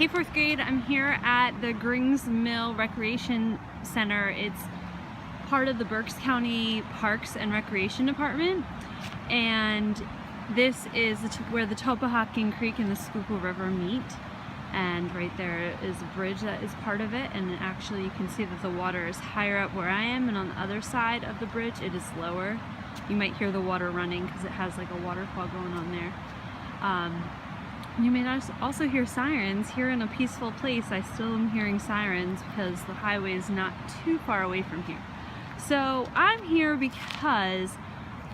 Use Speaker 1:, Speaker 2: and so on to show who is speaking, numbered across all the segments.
Speaker 1: Hey, fourth grade, I'm here at the Grings Mill Recreation Center. It's part of the Berks County Parks and Recreation Department, and this is where the Topahawken Creek and the Schuylkill River meet. And right there is a bridge that is part of it, and actually you can see that the water is higher up where I am, and on the other side of the bridge it is lower. You might hear the water running because it has like a waterfall going on there. You may also hear sirens. Here in a peaceful place, I still am hearing sirens because the highway is not too far away from here. So I'm here because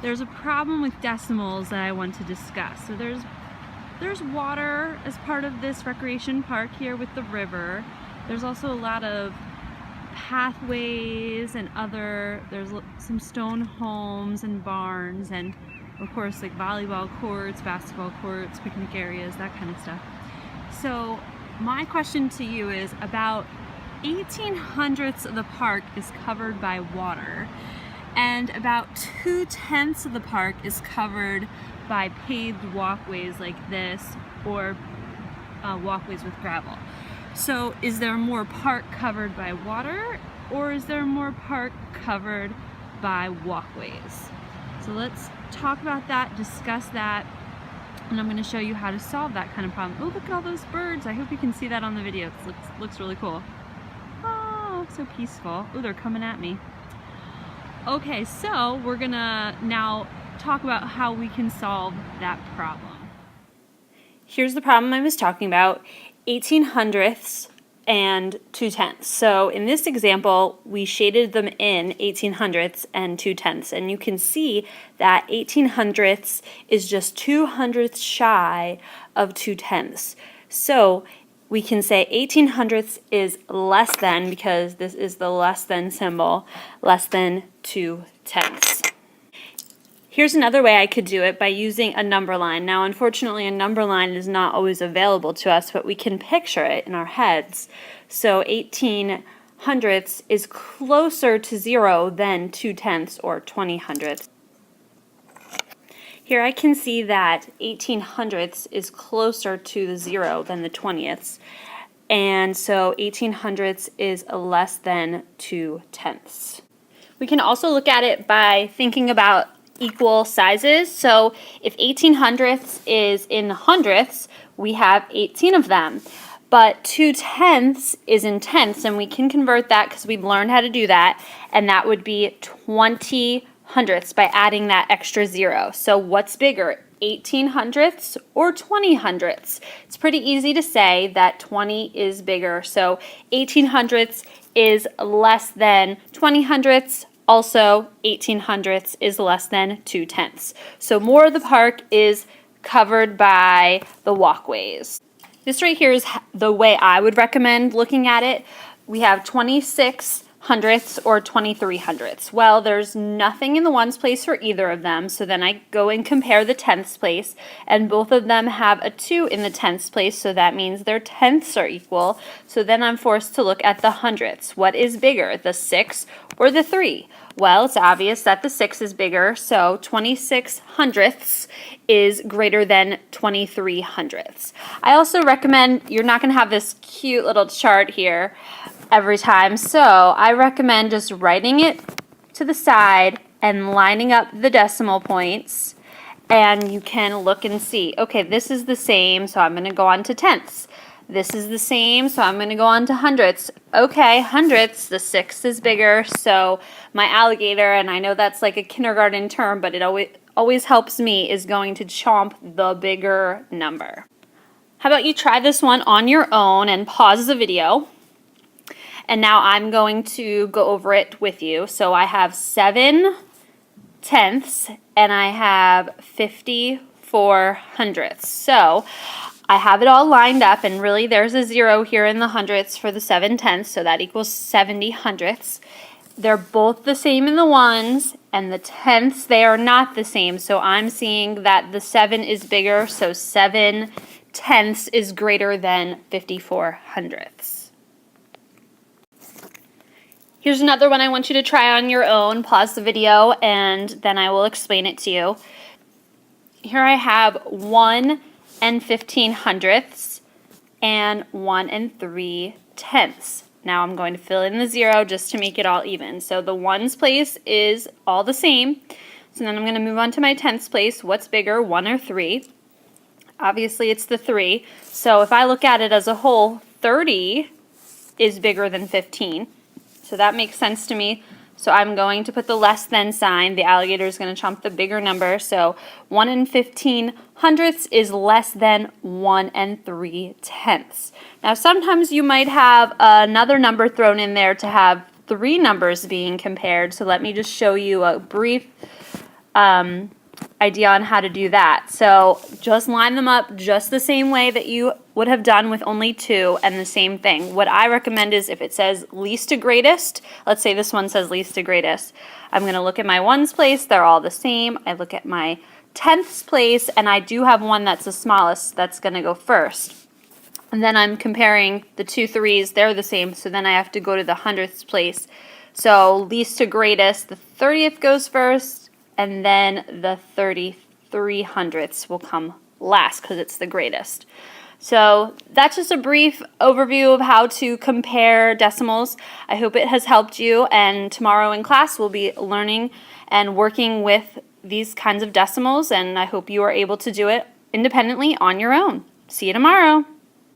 Speaker 1: there's a problem with decimals that I want to discuss. So there's water as part of this recreation park here with the river. There's also a lot of pathways and there's some stone homes and barns, and of course like volleyball courts, basketball courts, picnic areas, that kind of stuff. So my question to you is, about 1/1800 of the park is covered by water, and about 2/10 of the park is covered by paved walkways like this, or walkways with gravel. So is there more park covered by water, or is there more park covered by walkways? So let's talk about that, discuss that, and I'm going to show you how to solve that kind of problem. Oh, look at all those birds. I hope you can see that on the video. It looks really cool. Oh, so peaceful. Oh, they're coming at me. Okay, so we're going to now talk about how we can solve that problem. Here's the problem I was talking about: 1/1800 and 2/10. So in this example, we shaded them in 1/1800 and 2/10, and you can see that 1/1800 is just 2/100 shy of 2/10. So we can say 1/1800 is less than, because this is the less than symbol, less than 2/10. Here's another way I could do it, by using a number line. Now, unfortunately, a number line is not always available to us, but we can picture it in our heads. So 1/1800 is closer to 0 than 2/10 or 20/100. Here I can see that 1/1800 is closer to the 0 than the 20ths, and so 1/1800 is less than 2/10. We can also look at it by thinking about equal sizes. So if 1/1800 is in hundredths, we have 18 of them. But 2/10 is in tenths, and we can convert that because we've learned how to do that, and that would be 20/100ths by adding that extra 0. So what's bigger, 1/1800 or 20/100? It's pretty easy to say that 20 is bigger. So 1/1800 is less than 20/100. Also, 1/1800 is less than 2/10. So more of the park is covered by the walkways. This right here is the way I would recommend looking at it. We have 26/100 or 23/100. Well, there's nothing in the ones place for either of them, so then I go and compare the tenths place, and both of them have a 2 in the tenths place, so that means their tenths are equal. So then I'm forced to look at the hundredths. What is bigger, the 6 or the 3? Well, it's obvious that the 6 is bigger, so 26/100 is greater than 23/100. I also recommend, you're not going to have this cute little chart here every time, so I recommend just writing it to the side and lining up the decimal points, and you can look and see, okay, this is the same, so I'm going to go on to tenths. This is the same, so I'm going to go on to hundredths. Okay, hundredths, the 6 is bigger, so my alligator, and I know that's like a kindergarten term, but it always helps me, is going to chomp the bigger number. How about you try this one on your own and pause the video? And now I'm going to go over it with you. So I have 7/10 and I have 54/100. So I have it all lined up, and really there's a 0 here in the hundredths for the 7/10, so that equals 70/100. They're both the same in the ones, and the tenths, they are not the same. So I'm seeing that the 7 is bigger, so 7/10 is greater than 54/100. Here's another one I want you to try on your own. Pause the video and then I will explain it to you. Here I have 1 and 15/100. and 1 3/10. Now I'm going to fill in the 0 just to make it all even. So the ones place is all the same. So then I'm going to move on to my tenths place. What's bigger, 1 or 3? Obviously it's the 3. So if I look at it as a whole, 30 is bigger than 15. So that makes sense to me. So I'm going to put the less than sign. The alligator is going to trump the bigger number. So 1 15/100 is less than 1 3/10. Now sometimes you might have another number thrown in there to have 3 numbers being compared. So let me just show you a brief idea on how to do that. So just line them up just the same way that you would have done with only 2, and the same thing. What I recommend is if it says least to greatest, let's say this one says least to greatest, I'm going to look at my ones place, they're all the same. I look at my tenths place, and I do have one that's the smallest, that's going to go first. And then I'm comparing the 2 3s, they're the same, so then I have to go to the hundredths place. So least to greatest, the 30th goes first, and then the 33/100ths will come last because it's the greatest. So that's just a brief overview of how to compare decimals. I hope it has helped you, and tomorrow in class we'll be learning and working with these kinds of decimals, and I hope you are able to do it independently on your own. See you tomorrow.